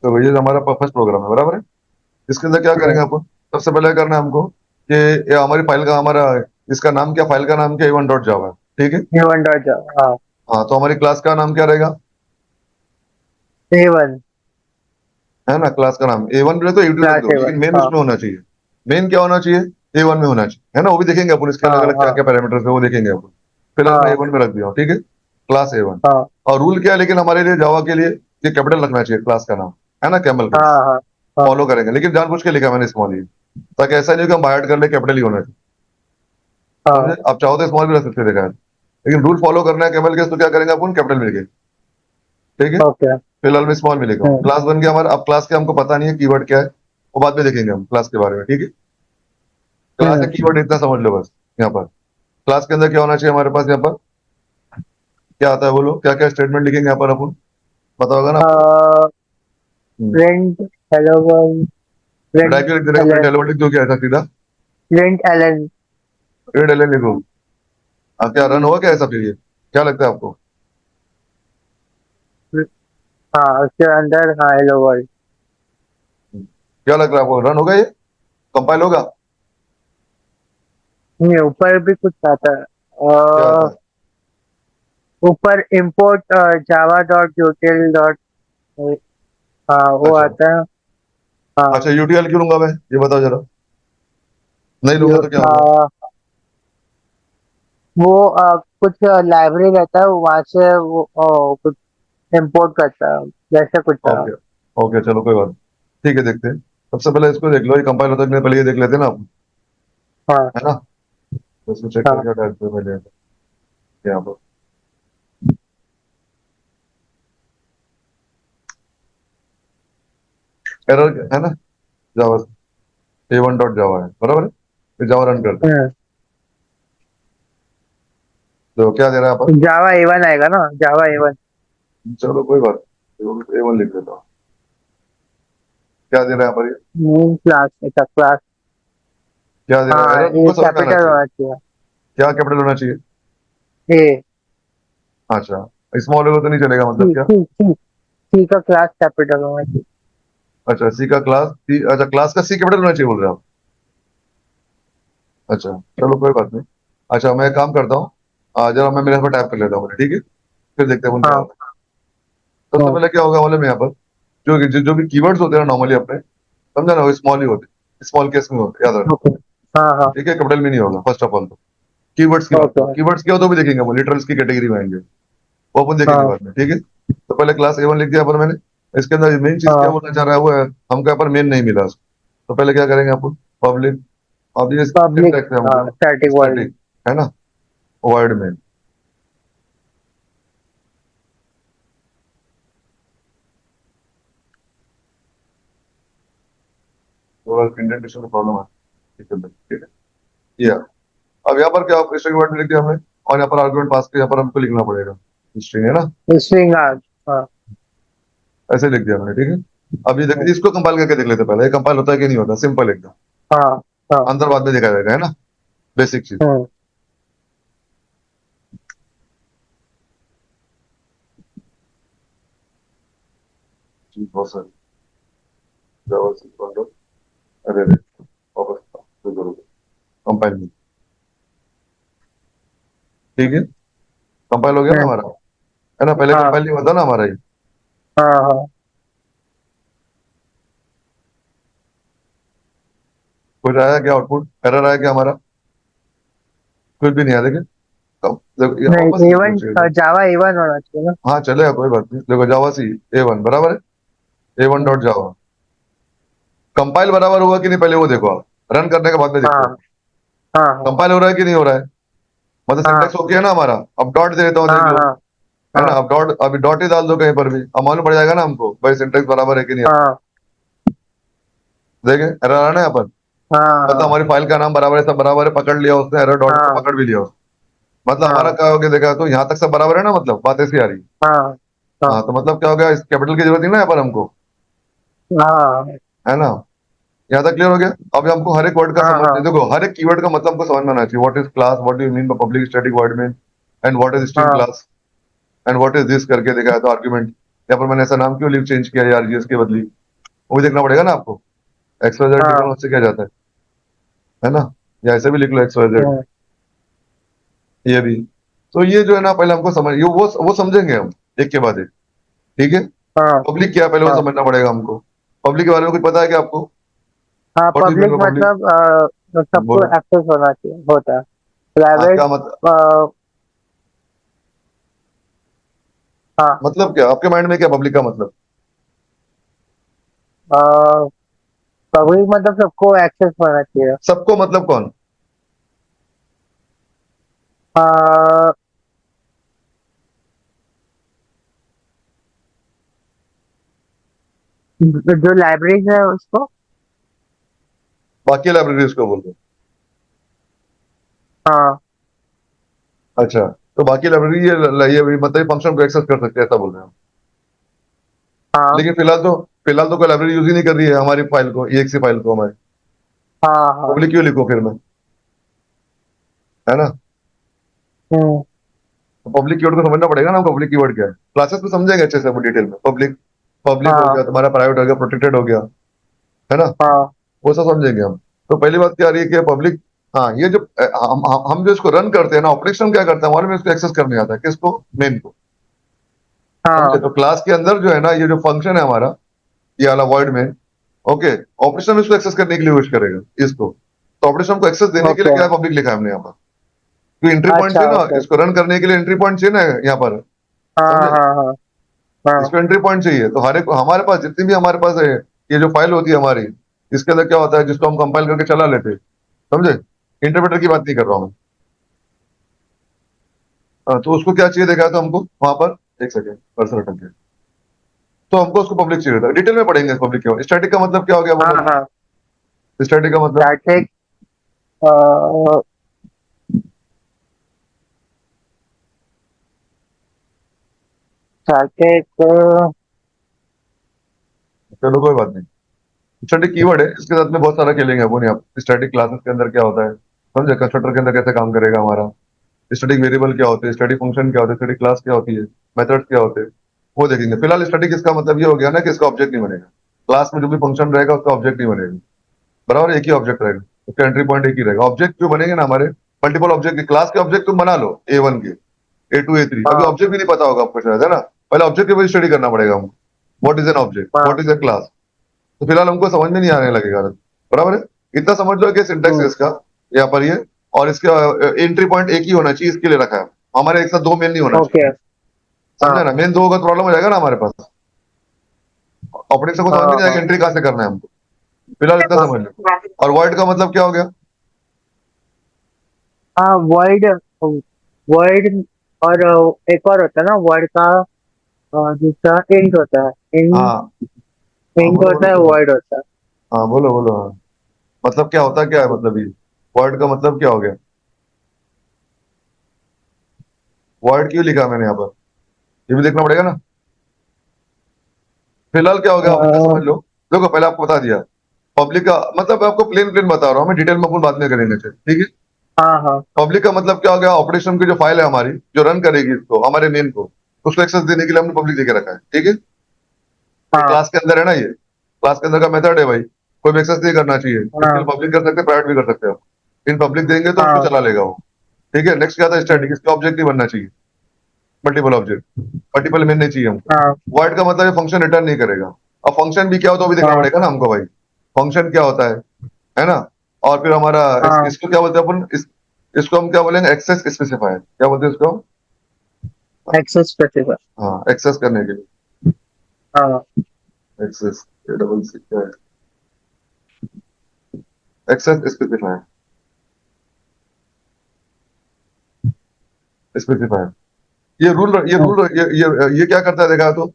तो ये हमारा फर्स्ट प्रोग्राम है, बराबर है। इसके अंदर क्या करेंगे अपन, सबसे पहले करना है हमको कि ये हमारी फाइल का हमारा इसका नाम क्या, फाइल का नाम क्या A1 डॉट जावा है, ठीक है। A1 डॉट जावा, हाँ। हाँ, तो हमारी क्लास का नाम क्या रहेगा, A1 है ना। क्लास का नाम A1 भी रख दो, A2 रख क्लास दो, लेकिन A1, मेन हाँ उसमें होना चाहिए। मेन क्या होना चाहिए, A1 में होना चाहिए, है ना। वो भी देखेंगे अपन, इसके अलग हाँ अलग क्या हाँ क्या पैरामीटर्स है वो देखेंगे अपन। फिलहाल मैं हाँ A1 में रख दिया हूँ, ठीक है। Class A1। हाँ और रूल क्या है लेकिन हमारे लिए जावा के लिए, ये कैपिटल रखना चाहिए क्लास का नाम, है ना, कैमल का। हाँ हाँ हाँ फॉलो करेंगे, लेकिन जानबूझ के लिखा मैंने स्मॉल ही, ताकि ऐसा नहीं हो कि हम बायट कर ले, कैपिटल ही होना चाहिए, समझे। हाँ। आप चाहो तो स्मॉल भी रख सकते हैं, देखा है। लेकिन रूल फॉलो करना है कैमल के, तो क्या करेंगे अपन, कैपिटल में लिखेंगे, ठीक है। ओके। फिलहाल मैं स्मॉल में लिखा हूँ। क्लास बन गया हमारा। अब क्लास के हमको पता नहीं है कीवर्ड क्या है, वो बाद में देखेंगे हम क्लास के बारे में, ठीक है। क्लास है हम्म कीवर्ड, इतना समझ लो बस। यहाँ पर क्लास के अंदर क्या होना चाहिए हमारे पास, यहाँ पर क्या आता है, बोलो क्या क्या स्टेटमेंट लिखेंगे यहाँ पर अपन, पता होगा ना आपको। Print hello world, print type लिख देने का, प्रिंट एलन, हेलो लिख दो, क्या ऐसा सीधा प्रिंट एलन। प्रिंट एल लिखो। क्या रन होगा क्या ऐसा, फिर ये क्या लगता है आपको, हाँ, उसके अंदर हाँ हेलो वर्ल्ड। क्या लग रहा है आपको, रन होगा ये, कंपाइल होगा, नहीं, ऊपर भी कुछ आता है। क्या आता है। ऊपर import जावा डॉट यूटिल डॉट, हाँ वो अच्छा आता है। हाँ। अच्छा, यूटीएल क्यों लूंगा मैं, ये बताओ जरा। नहीं लूंगा यू, तो क्या होगा। वो कुछ लाइब्रेरी रहता है, वहां से वो कुछ इम्पोर्ट करता है, जैसे कुछ ओके ओके, चलो कोई बात नहीं। ठीक है, देखते हैं। सबसे पहले इसको देख लो, ये कंपाइल होता है कि नहीं, पहले ये देख लेते हैं ना आप, हाँ है ना। तो इसको चेक हाँ करके टाइप पे पहले यहाँ पर एरर है ना, जावा A1 डॉट जावा है, बराबर है। फिर जावा रन करते हैं, तो क्या दे रहा है यहाँ पर। जावा A1 आएगा ना, जावा A1। चलो कोई बात नहीं, A1 लिख देता हूँ। क्या दे रहा है यहाँ पर ये? मेन क्लास, अच्छा क्लास। क्या दे रहा है, हाँ, एरर ये तुमको समझ में आना कैपिटल चाहिए। होना चाहिए। क्या कैपिटल होना चाहिए। ए, अच्छा, स्मॉल होगा तो नहीं चलेगा, मतलब सी क्या। सी सी सी का क्लास कैपिटल होना चाहिए। अच्छा, सी का क्लास, सी, अच्छा क्लास का सी कैपिटल होना चाहिए बोल रहे हो आप। अच्छा, चलो कोई बात नहीं। अच्छा, मैं एक काम करता हूँ, जरा मैं मेरे यहाँ पर टाइप कर लेता हूँ, ठीक है। फिर देखते हैं अपन क्या हाँ होता है। सबसे हाँ पहले क्या होगा मालूम है यहाँ पर, जो भी कीवर्ड्स होते हैं ना नॉर्मली अपने, समझा ना, वो स्मॉल ही होते हैं, स्मॉल केस में होते हैं, याद रखना, ओके। हाँ हाँ ठीक है। कैपिटल में नहीं होगा फर्स्ट ऑफ ऑल तो। कीवर्ड्स की बात ओके। करो, कीवर्ड्स क्या हो तो भी देखेंगे वो, लिटरल्स की कैटेगरी में आएंगे, वो अपन देखेंगे हाँ बाद में, ठीक है। तो पहले क्लास A1 लिख दिया पर मैंने। इसके अंदर मेन चीज क्या हाँ बोलना चाह रहा है वो है, हमको यहाँ पर मेन नहीं मिला उसको। तो पहले क्या करेंगे अपन, पब्लिक, अब ये पब्लिक, सिंटैक्स है हाँ हमको, स्टैटिक वर्ड। स्टैटिक, है ना, वर्ड में। थोड़ा इंडेंटेशन का प्रॉब्लम है, ठीक है। ये अब यहाँ पर क्या स्ट्रिंग वर्ड लिख दिया हमने, और यहाँ पर आर्गुमेंट पास के यहाँ पर हमको लिखना पड़ेगा स्ट्रिंग, है ना। स्ट्रिंग आर्ट, हाँ ऐसे लिख दिया मैंने, ठीक है। अब ये देख, इसको कंपाइल करके देख लेते हैं पहले, ये कंपाइल होता है कि नहीं होता, सिंपल एकदम। हाँ हाँ अंदर बाद में देखा जाएगा, है ना, बेसिक चीज। हाँ चीज बहुत सारी, जावा अरे अरे, वापस कंपाइल में, ठीक है। कंपाइल हो गया ना हाँ हमारा, है ना। पहले हाँ कंपाइल नहीं होता ना हमारा ये। हाँ हाँ। कुछ आया क्या आउटपुट, एरर आया क्या हमारा, कुछ भी नहीं आया, देखिए। देखो ये वापस नहीं, लिख दो A1 चाहिए था। जावा A1 होना चाहिए ना। हाँ चलेगा, कोई बात नहीं, देखो जावा सी A1 बराबर है, A1 डॉट जावा। कंपाइल बराबर हुआ कि नहीं पहले वो देखो आप, रन करने के बाद में देखते हाँ हैं हाँ हाँ कंपाइल हो रहा है कि नहीं हो रहा है। मतलब हाँ सिंटेक्स ओके है ना हमारा। अब डॉट दे देता हूँ, हाँ देख लो, हाँ है ना। हाँ अब डॉट, अभी डॉट ही डाल दो कहीं पर भी, अब मालूम पड़ जाएगा ना हमको भाई सिंटेक्स बराबर है कि नहीं अपना। हाँ देखे एरर आ रहा है ना यहाँ पर, मतलब हाँ हमारी फाइल का नाम बराबर है, सब बराबर है, पकड़ लिया उसने, एरर डॉट को हाँ पकड़ भी लिया उसने। मतलब हमारा हाँ क्या हो गया, देखा तो यहाँ तक सब बराबर है ना, मतलब बात ऐसी आ रही है। हाँ हाँ, हाँ तो मतलब क्या हो गया, इस कैपिटल की जरूरत नहीं ना यहाँ पर हमको, हाँ है ना। यहाँ तक क्लियर हो गया। अब हमको हर एक वर्ड का हाँ समझ, हाँ देखो हर एक कीवर्ड का मतलब हमको समझ में आना चाहिए। What is class, what do you mean by public static word में, एंड व्हाट इज स्ट्रिंग हाँ class, and what is this करके देखा है तो आर्ग्यूमेंट, यहाँ पर मैंने ऐसा नाम क्यों चेंज किया आरजीएस की बदली, वो भी देखना पड़ेगा ना आपको। XYZ लिख लो, हाँ। उससे क्या जाता है ना, या ऐसे भी लिख लो XYZ, हम्म, ये भी। तो ये जो है ना पहले हमको समझ, ये वो समझेंगे हम एक के बाद एक, ठीक है। हाँ। पब्लिक क्या है पहले वो हाँ। समझना पड़ेगा हमको। पब्लिक के बारे में कुछ पता है क्या आपको? हाँ, what do you mean public by public? मतलब सबको बोलो। एक्सेस होना चाहिए होता है। हाँ, प्राइवेट। क्या मतलब? हाँ। मतलब क्या आपके माइंड में क्या पब्लिक का मतलब? पब्लिक मतलब सबको एक्सेस होना चाहिए। सबको मतलब कौन? अ, जो लाइब्रेरीज है उसको। बाकी लाइब्रेरीज को बोल रहे हो? हाँ। अच्छा, तो बाकी लाइब्रेरी ये मतलब फंक्शन को एक्सेस कर सकते हैं ऐसा बोल रहे हैं हम। हाँ। लेकिन फिलहाल तो कोई लाइब्रेरी यूज ही नहीं कर रही है हमारी फाइल को, EXE फाइल को हमारी। हाँ। हाँ। पब्लिक क्यों लिखो फिर मैं, है ना। हम्म। तो पब्लिक कीवर्ड को समझना पड़ेगा ना, पब्लिक कीवर्ड क्या है। क्लासेस में समझेंगे अच्छे से डिटेल में। पब्लिक, पब्लिक हो हाँ। गया तुम्हारा, प्राइवेट हो गया, प्रोटेक्टेड हो गया, है ना, हाँ। वो सब समझेंगे हम। तो पहली बात क्या आ रही है कि पब्लिक, हाँ ये जो हम जो इसको रन करते हैं ना, ऑपरेशन क्या करते हैं हमारे में, इसको एक्सेस करने आता है किसको, मेन को, समझे। हाँ। तो क्लास के अंदर जो है ना ये जो फंक्शन है हमारा, ये वाला वर्ड में, ओके, ऑपरेशन इसको एक्सेस करने के लिए यूज करेगा इसको। तो ऑपरेशन को एक्सेस देने के लिए ओके। क्या है, पब्लिक लिखा है हमने यहाँ पर। तो एंट्री पॉइंट अच्छा, चाहिए ना ओके। इसको रन करने के लिए, एंट्री पॉइंट चाहिए ना यहाँ पर, हाँ। समझे। हाँ। हाँ। हाँ। इसको एंट्री पॉइंट चाहिए। तो हर एक हमारे पास जितनी भी हमारे पास है, ये जो फाइल होती है हमारी, इसके अंदर क्या होता है जिसको हम कंपाइल करके चला लेते हैं, समझे। इंटरप्रेटर की बात नहीं कर रहा हूँ मैं। हाँ, तो उसको क्या चाहिए देखा तो हमको वहां पर, एक सेकेंड कर्सर अटक गया। तो हमको उसको पब्लिक चाहिए था, डिटेल में पढ़ेंगे पब्लिक क्या, स्टैटिक का मतलब क्या हो गया हाँ। बोलो। हाँ। स्टैटिक का मतलब, स्टैटिक। स्टैटिक। चलो कोई बात नहीं। स्टैटिक कीवर्ड है, इसके साथ में बहुत सारा खेलेंगे अपन यहाँ। स्टैटिक क्लासेस के अंदर क्या होता है, समझे, कंस्ट्रक्टर के अंदर कैसे काम करेगा हमारा, स्टैटिक वेरिएबल क्या होते हैं, स्टैटिक फंक्शन क्या होते हैं, स्टैटिक क्लास क्या होती है, मेथड्स क्या होते हैं, वो देखेंगे। फिलहाल स्टैटिक इसका मतलब ये हो गया ना कि इसका ऑब्जेक्ट नहीं बनेगा। क्लास में जो भी फंक्शन रहेगा उसका ऑब्जेक्ट नहीं बनेगा, बराबर, एक ही ऑब्जेक्ट रहेगा, उसका एंट्री पॉइंट एक ही रहेगा। ऑब्जेक्ट जो बनेंगे ना हमारे, मल्टीपल ऑब्जेक्ट, क्लास के ऑब्जेक्ट तुम बना लो A1 के, A2 A3, अभी हाँ। ऑब्जेक्ट भी नहीं पता होगा आपको शायद, है ना। पहले ऑब्जेक्ट के ऊपर स्टडी करना पड़ेगा हमको। व्हाट इज एन ऑब्जेक्ट, हाँ। What is a class. तो फिलहाल हमको समझ में नहीं आने लगेगा, बराबर है। इतना समझ लो कि सिंटेक्स है हम्म। इसका यहाँ पर ये, और इसका एंट्री पॉइंट एक ही होना चाहिए, इसके लिए रखा है। हमारे एक साथ दो मेल नहीं होना चाहिए, ओके। समझा हाँ। ना। मेन दो होगा तो प्रॉब्लम हो जाएगा ना हमारे पास, ऑपरेशन को समझ में हाँ। नहीं आएगा हाँ। एंट्री कहाँ से करना है हमको। फिलहाल इतना समझ लो। और वर्ड का मतलब क्या हो गया? हाँ। वर्ड। वर्ड। और एक और होता है ना वर्ड का, दूसरा इंट होता है। इंट। हाँ हाँ, इंट बोलो होता बोलो है, क्या बोलो। वर्ड होता है। हाँ बोलो बोलो, हाँ। मतलब क्या होता है, क्या है मतलब ये, वर्ड का मतलब क्या हो गया? वर्ड क्यों लिखा मैंने यहाँ पर, ये भी देखना पड़ेगा ना। फिलहाल क्या हो गया, आप इतना समझ लो। देखो पहले आपको बता दिया, पब्लिक का मतलब मैं आपको प्लेन प्लेन बता रहा हूँ, मैं डिटेल में अपन बाद में करेंगे, ठीक है। हाँ। हाँ। पब्लिक का मतलब क्या हो गया, ऑपरेशन की जो फाइल है हमारी, जो रन करेगी इसको, हमारे मेन को, उसको एक्सेस देने के लिए हमने पब्लिक देके रखा है, ठीक है। ये हाँ। क्लास के अंदर है ना, ये क्लास के अंदर का मेथड है भाई, कोई भी एक्सेस नहीं करना चाहिए, इसके लिए हाँ। पब्लिक कर सकते हैं, प्राइवेट भी कर सकते हो। इन पब्लिक देंगे तो उसको हाँ। चला लेगा वो, ठीक है। नेक्स्ट क्या था, हम्म, स्टैटिक, इसका ऑब्जेक्ट नहीं बनना चाहिए, मल्टीपल ऑब्जेक्ट, मल्टीपल मेन नहीं चाहिए हमको। हाँ। वॉइड का मतलब फंक्शन रिटर्न नहीं करेगा। अब फंक्शन भी क्या होता है वो भी देखना हाँ। पड़ेगा ना हमको भाई, फंक्शन क्या होता है ना। और फिर हमारा हाँ। इसको क्या बोलते हैं अपन, इसको हम क्या बोलेंगे, एक्सेस स्पेसिफायर, क्या बोलते हैं इसको। Access specifier. हाँ, एक्सेस करने के लिए, हाँ। एक्सेस, डबल सी क्या है, एक्सेस स्पेसिफायर, स्पेसिफायर। ये क्या करता है देखा तो,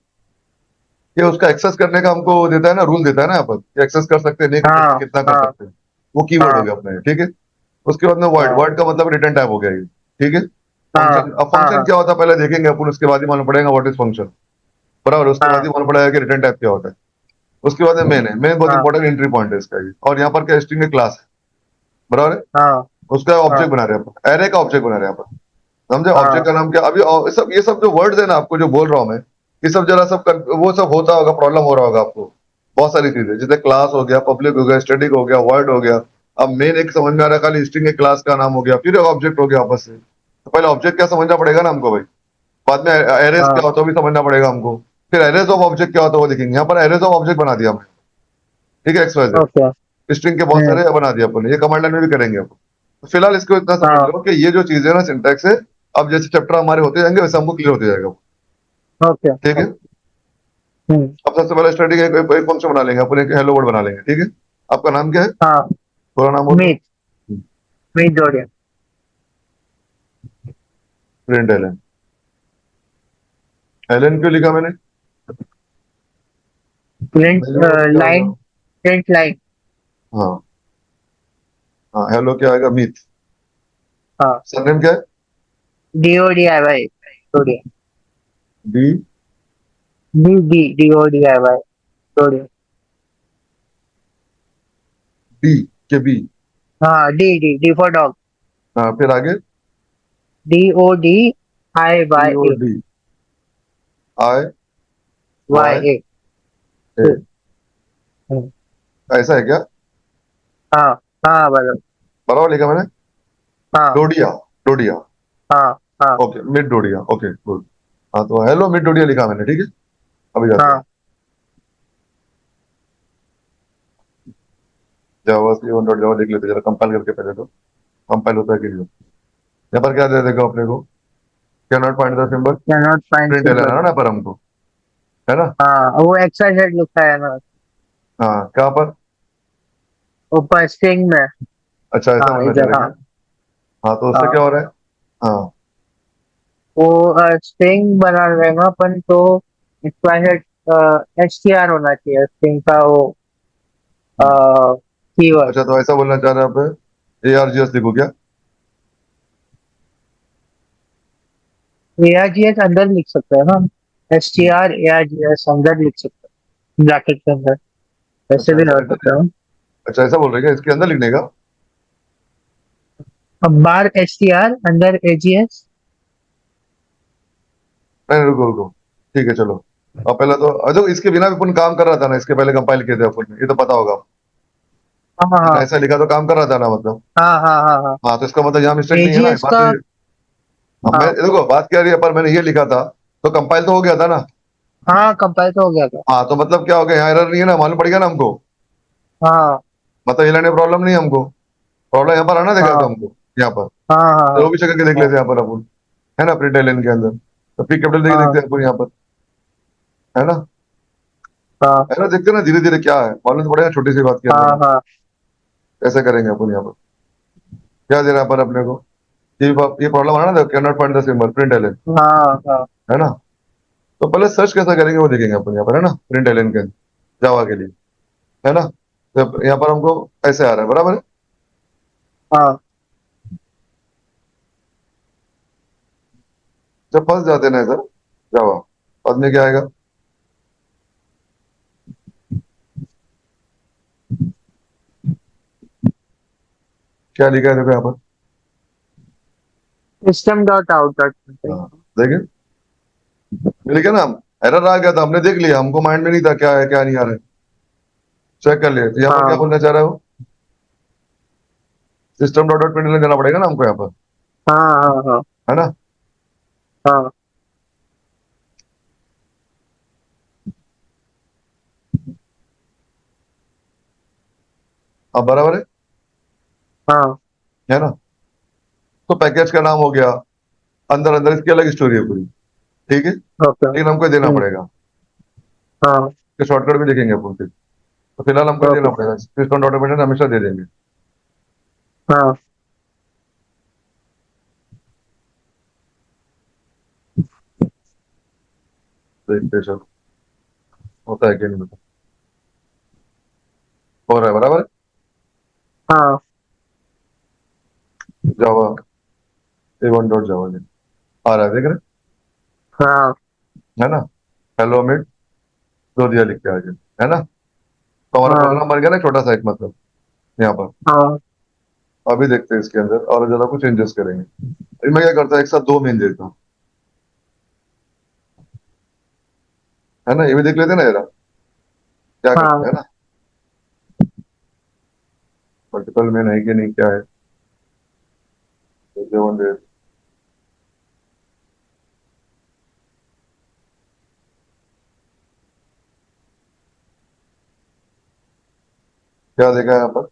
ये उसका एक्सेस करने का हमको देता है ना, रूल देता है ना यहाँ पर, कि एक्सेस कर सकते हैं, नहीं कर सकते, हाँ। कितना कर हाँ। सकते हैं। वो कीवर्ड हो हाँ। गया अपना ये, ठीक है। उसके बाद में वर्ड, हाँ। वर्ड का मतलब रिटर्न टाइप हो गया ये, ठीक है। हाँ। फंक्शन, अब हाँ। फंक्शन हाँ। क्या होता है पहले देखेंगे अपन, उसके बाद ही मालूम पड़ेगा व्हाट इज फंक्शन, बराबर। उसके बाद ही हाँ। मालूम पड़ेगा कि रिटर्न टाइप क्या होता है। उसके बाद में मेन है, मेन बहुत हाँ। इंपॉर्टेंट एंट्री पॉइंट है इसका ये। और यहाँ पर क्या, स्ट्रिंग है, क्लास है, बराबर है। हाँ। उसका हाँ। ऑब्जेक्ट बना रहे हैं अपन, एरे का ऑब्जेक्ट बना रहे हैं अपन, समझे। ऑब्जेक्ट हाँ। का नाम क्या, अभी सब ये सब जो वर्ड्स है ना आपको जो बोल रहा हूँ मैं, ये सब जरा सब वो सब होता होगा, प्रॉब्लम हो रहा होगा आपको बहुत सारी चीजें, जैसे क्लास हो गया, पब्लिक हो गया, स्टैटिक हो गया, वर्ड हो गया। अब मेन एक समझ में आ रहा है, खाली स्ट्रिंग एक क्लास का नाम हो गया, फिर ऑब्जेक्ट हो गया आपस से। तो पहले ऑब्जेक्ट क्या समझना पड़ेगा ना हमको भाई, बाद में एरेज क्या हाँ होता है वो भी समझना पड़ेगा हमको, फिर एरेज ऑफ ऑब्जेक्ट क्या होता है वो देखेंगे। यहाँ पर एरेज ऑफ ऑब्जेक्ट बना दिया हमने, ठीक है, XYZ ओके। स्ट्रिंग के बहुत सारे बना दिया अपन, ये कमांड लाइन में भी करेंगे अपन। तो फिलहाल इसको इतना समझ हाँ लो कि ये जो चीजें ना सिंटैक्स है, अब जैसे चैप्टर हमारे होते जाएंगे वैसे हमको क्लियर होते जाएगा, ओके। ठीक है। हम्म। अब सबसे पहले स्टडी का एक फंक्शन बना लेंगे अपन, एक हेलो वर्ड बना लेंगे, ठीक है। आपका नाम क्या है, हाँ। पूरा नाम बोल दो। मीट। मीट जोड़िए। प्रिंट एलन, एलन क्यों लिखा मैंने, प्रिंट हेलो वर्ड क्या होगा। लाइन। Print line. हाँ हाँ, हेलो क्या आएगा, मीत। हाँ। सरनेम क्या है, DODIY जोड़िए। डी DODIY जोड़िए। डी के बी। हाँ, D फॉर डॉग। हाँ फिर आगे, D O DODIYA। D I Y YA। ए, ऐसा है क्या, हाँ हाँ बराबर। बराबर लिखा मैंने। हाँ डोडिया, डोडिया, हाँ हाँ okay, mid Dodiya, okay good. हाँ तो हेलो मिड डोडिया लिखा मैंने, ठीक है। अभी जाते हैं हाँ जावा सी वन डॉट जावा, देख लेते हैं जरा कंपाइल करके पहले तो, कंपाइल होता है कि नहीं। यहाँ पर क्या दे देगा अपने को, can not find the symbol, can not find print L N symbol. है ना पर हमको, है ना। हाँ, वो XYZ लिखा है ना हाँ कहाँ पर, ऊपर स्ट्रिंग में। अच्छा ऐसा हाँ बनना चाह इधर, रहे हाँ क्या। हाँ तो उससे क्या हाँ। हो रहा है, हाँ वो स्ट्रिंग बना रहेगा अपन तो XYZ STR होना चाहिए स्ट्रिंग का वो कीवर्ड। अच्छा, तो ऐसा बोलना चाह रहे हैं आप, ARGS लिखो क्या। ARGS अंदर लिख सकते हैं ना, STR ARGS अंदर लिख सकते हैं ब्रैकेट के अंदर, वैसे अच्छा भी ऐसा लगा ऐसा, सकते हो। अच्छा ऐसा बोल रहे हैं क्या, इसके अंदर लिखने का। अब बार STR अंदर AGS। नहीं रुको रुको, ठीक है चलो। अब पहले तो जो इसके बिना भी अपन काम कर रहा था ना, इसके पहले कंपाइल किए थे अपन, ये तो पता होगा। हाँ मैंने हाँ ऐसा लिखा तो काम कर रहा था ना मतलब। हाँ हाँ हाँ हाँ। हाँ तो इसका मतलब यहाँ मिस्टेक नहीं है ना, AGS बात का। तो हाँ, मैं हाँ देखो बात क्या रही है, पर मैंने ये लिखा था तो कंपाइल तो हो गया था ना। हाँ, कंपाइल तो हो गया था। हाँ तो मतलब क्या हो गया, यहाँ एरर नहीं है ना, मालूम पड़ गया ना हमको। हाँ मतलब ये लाने प्रॉब्लम नहीं है हमको, प्रॉब्लम यहाँ पर आना देखा था हाँ हमको यहाँ पर। हाँ हाँ तो वो भी चेक करके देख हाँ लेते हैं यहाँ पर अपन, है ना, प्रिंट लाइन के अंदर तो पी कैपिटल देखिए, हाँ देखते हैं अपन यहाँ पर, है ना। हाँ है ना, देखते हैं ना धीरे धीरे क्या है, मालूम तो पड़ेगा छोटी सी बात के हाँ अंदर हाँ हम हाँ कैसे करेंगे अपन यहाँ पर। क्या दे रहा है पर अपने को, ये प्रॉब्लम आना ना, can not find the symbol print L N, हाँ हाँ। है ना। तो पहले सर्च कैसा करेंगे वो देखेंगे अपन यहाँ पर, है ना, प्रिंट एलन के जावा के लिए, है ना। तो यहाँ पर हमको ऐसे आ रहा है, बराबर है। हाँ। जब फंस जाते हैं ना सर जावा, बाद में क्या आएगा, क्या लिखा है देखो यहाँ पर। System dot out dot. हाँ देखिए, लिखे ना हम, एरर आ गया था, हमने देख लिया, हमको माइंड में नहीं था क्या है क्या नहीं आ रहा है, चेक कर लिया। तो यहाँ पर क्या हाँ बोलना चाह रहा है वो, सिस्टम डॉट डॉट प्रिंट जाना पड़ेगा ना हमको यहाँ पर, हाँ हाँ हाँ है ना। हाँ अब बराबर हाँ। है ना। तो पैकेज का नाम हो गया, अंदर अंदर इसकी अलग स्टोरी है पूरी, ठीक है, ओके। लेकिन हमको ये देना पड़ेगा, हाँ कि शॉर्टकट भी देखेंगे अपन फिर। तो फिलहाल हमको ये देना ओके। पड़ेगा, सिस्टम डॉट डॉट हमेशा दे देंगे। हाँ देखते हैं, चलो होता है कि नहीं होता, हो रहा है बराबर, हाँ जावा A1 डॉट जावा आ रहा है, देख रहे हाँ हैं? है ना, हेलो मिड दो दिया लिख के आगे, है ना। तो हमारा हाँ प्रोग्राम बन गया ना छोटा सा एक, मतलब यहाँ पर। हाँ अभी देखते हैं इसके अंदर और ज्यादा कुछ चेंजेस करेंगे। अभी मैं क्या करता हूँ, एक साथ दो मेन देता हूँ, है ना, ये भी देख लेते ना जरा क्या करते हाँ हैं ना, मल्टीपल मेन है कि नहीं, क्या है। वन दे, क्या देखा है यहाँ पर,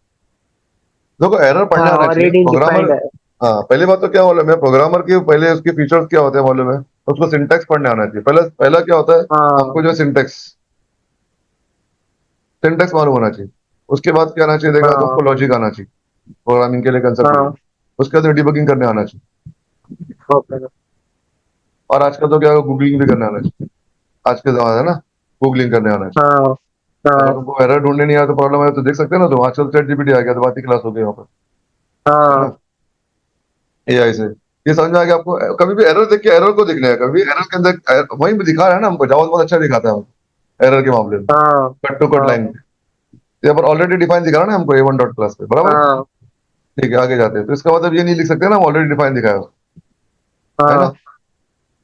देखो एरर पढ़ने हाँ आना चाहिए ऑलरेडी प्रोग्रामर। डिफाइंड है। हाँ पहली बात तो क्या मालूम है, प्रोग्रामर की पहले उसके फीचर्स क्या होते हैं मालूम है, उसको सिंटैक्स पढ़ने आना चाहिए, पहले पहला क्या होता है, हाँ हमको जो सिंटैक्स सिंटैक्स मालूम होना चाहिए। उसके बाद क्या आना चाहिए देखा तो हाँ उसको लॉजिक आना चाहिए, प्रोग्रामिंग के लिए कंसेप्ट हाँ। लॉजिक। उसके बाद डिबगिंग करने आना चाहिए, ओके। और आजकल तो क्या गूगलिंग भी करने आना चाहिए, आज के जमाना है ना, गूगलिंग करने आना चाहिए। हाँ अगर हाँ तुमको एरर ढूंढने नहीं आया तो प्रॉब्लम है तो देख सकते हैं ना, तुम आजकल चैट जीपीटी आ गया तो बात ही क्लास हो गई वहाँ पर, है हाँ ना, एआई से। ये समझ में आ गया आपको, कभी भी एरर देख के एरर को देखना है, कभी एरर के अंदर वही भी दिखा रहा है ना हमको, जावा बहुत अच्छा दिखाता है हमको एरर के मामले में, हाँ कट टू कट लाइन हाँ पे। यहाँ पर ऑलरेडी डिफाइन दिखा रहा है ना हमको A1 डॉट क्लास पे, बराबर है। हाँ ठीक है, आगे जाते हैं, तो इसका मतलब ये नहीं लिख सकते ना हम ऑलरेडी डिफाइन दिखाया है, है ना। हाँ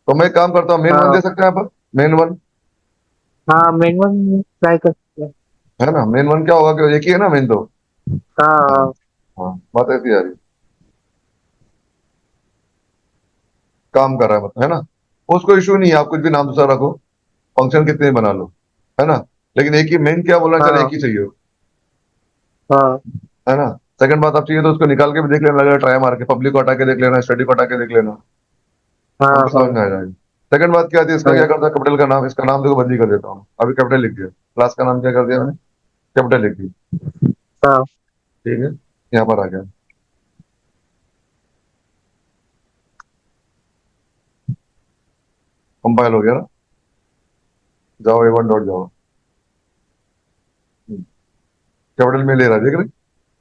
तो मैं एक काम करता हूँ, मेन वन हाँ दे सकते हैं यहाँ पर, मेन वन, हाँ मेन वन ट्राई कर सकते हैं। है ना। मेन वन क्या होगा कि एक ही है ना मेन तो, हाँ हाँ हाँ, बात ऐसी आ रही है, काम कर रहा है मतलब, है ना। उसको इशू नहीं है, आप कुछ भी नाम दूसरा रखो, फंक्शन कितने भी बना लो, है ना, लेकिन एक ही मेन क्या बोलना चाह रहे हैं, हाँ एक ही चाहिए, हाँ है ना। सेकंड बात आप चाहिए तो उसको निकाल के भी देख लेना, लगे ट्राई मार के, पब्लिक को हटा के देख लेना, स्टडी को हटा के देख लेना, हाँ हमको समझ हाँ में आ जाएगा। सेकंड बात क्या थी, इसका क्या हाँ करता है, कैपिटल का नाम, इसका नाम देखो बंदी कर देता हूँ, अभी कैपिटल लिख दिया, क्लास का नाम क्या कर दिया मैंने, कैपिटल लिख दिया, हाँ ठीक है, यहाँ पर आ गया, कंपाइल हो गया ना, जाओ A1 डॉट जाओ, कैपिटल में ले रहा है, देख रहे,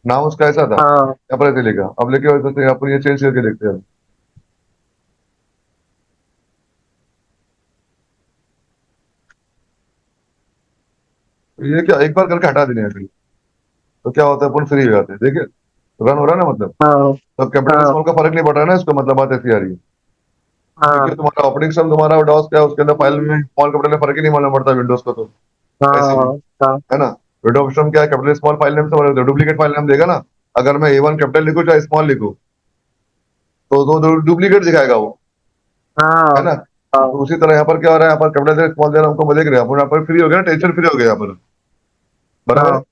नाम उसका ऐसा था, हाँ यहाँ पर ऐसे लिखा, अब लेके तो यहाँ पर ये चेंज करके देखते हैं। ये क्या एक बार करके हटा देने हैं फिर, तो क्या होता है, अपन फ्री हो जाते हैं, देखिए रन हो रहा है ना मतलब, हाँ तो कैपिटल हाँ स्मॉल का फर्क नहीं पड़ रहा है ना इसको, मतलब बात ऐसी आ रही है, क्योंकि हाँ तुम्हारा ऑपरेटिंग सिस्टम तुम्हारा डॉस क्या है, उसके अंदर फाइल में स्मॉल कैपिटल में फर्क ही नहीं मालूम पड़ता विंडोज को तो, ऐसे भी, हाँ हाँ है ना। विंडो सिस्टम क्या है, कैपिटल स्मॉल फाइल नेम से डुप्लीकेट फाइल नेम देगा ना, अगर मैं A1 कैपिटल लिखूं चाहे स्मॉल लिखूं तो डुप्लीकेट दिखाएगा वो, है हाँ ना। हाँ तो उसी तरह यहाँ पर क्या हो रहा है, यहाँ पर कैपिटल दे स्मॉल दे रहा है, हमको देख रहे हैं, यहाँ पर फ्री हो गया ना, टेंशन फ्री हो गया यहाँ पर, बराबर है। हाँ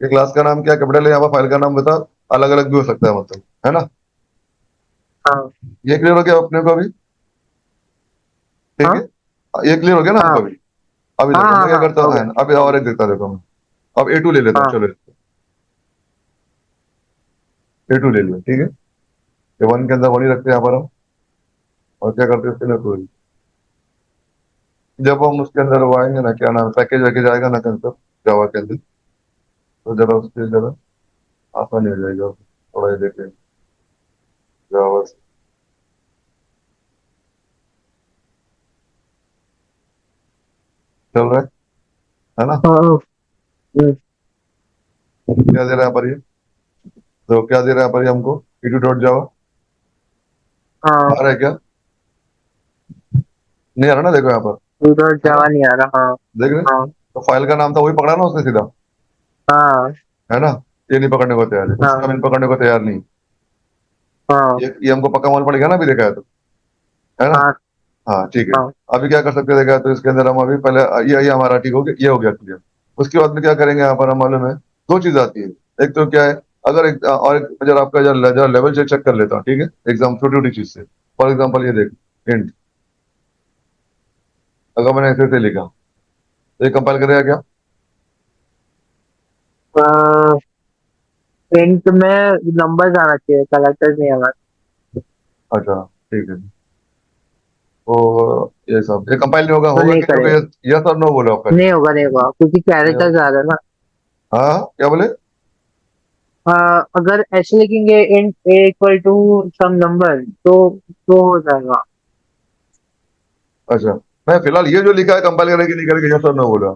ये क्लास का नाम क्या कैपिटल है, यहाँ पर फाइल का नाम बता, अलग अलग भी हो सकता है मतलब, है ना। हाँ ये क्लियर हो गया अपने को अभी, ठीक है, हाँ ये क्लियर हो गया ना हमको हाँ अभी। अभी हाँ देखो हाँ मैं क्या हाँ करता हो हूँ, गया। अभी और एक देखता देखो मैं, अब A2 ले लेता हूँ, हाँ चलो A2 ले लिया, ठीक है। A1 के अंदर वही रखते हैं यहाँ पर हम, और क्या करते हैं उसके अंदर कोई, जब हम उसके अंदर वो आएंगे ना, क्या नाम पैकेज वैकेज आएगा ना कंसेप्ट जावा के अंदर, तो जरा उसके जरा आसानी हो जाएगा, थोड़ा ये देखें जावा से, चल रहा है ना। हाँ हम्म, क्या दे रहा है यहाँ पर ये, तो क्या दे रहा है यहाँ पर ये हमको, E2 डॉट जावा हाँ आ रहा है क्या, नहीं आ रहा ना, देखो यहाँ पर, उधर है ना, जावा नहीं आ रहा। हाँ देख रहे, हाँ तो फाइल का नाम था वही पकड़ा ना उसने सीधा, हाँ है ना। ये नहीं पकड़ने को तैयार है, इसका हाँ मैंने पकड़ने को तैयार नहीं, हाँ ये हमको पक्का माल पड़ गया ना अभी, देखा है तो, है ना। हाँ हाँ ठीक है, हाँ अभी क्या कर सकते हैं देखा है तो, इसके अंदर हम अभी पहले ये हमारा ठीक हो गया, ये हो गया क्लियर। उसके बाद में क्या करेंगे यहाँ पर, हम मालूम है दो चीज आती है, एक तो क्या है, अगर एक और एक जरा आपका जरा लेवल चेक चेक कर लेता हूँ, ठीक है, एग्जाम छोटी छोटी चीज से, फॉर एग्जाम्पल ये देख, इंट, अगर मैंने ऐसे ऐसे लिखा तो ये कंपाइल करेगा क्या, प्रिंट में नंबर्स आना चाहिए, कलेक्टर्स नहीं आना। अच्छा ठीक है, तो ये सब ये कंपाइल नहीं होगा, तो होगा नहीं कि नहीं करेगा। होगा, यस और नो बोलो आप पहले। नहीं होगा नहीं होगा क्योंकि नहीं कैरेक्टर्स होगा, आ रहे हैं ना। हाँ क्या बोले, अगर ऐसे लिखेंगे int a equal to some number तो हो जाएगा। अच्छा, मैं फिलहाल ये जो लिखा है कंपाइल करेगी नहीं करेगी, यस और नो बोलो,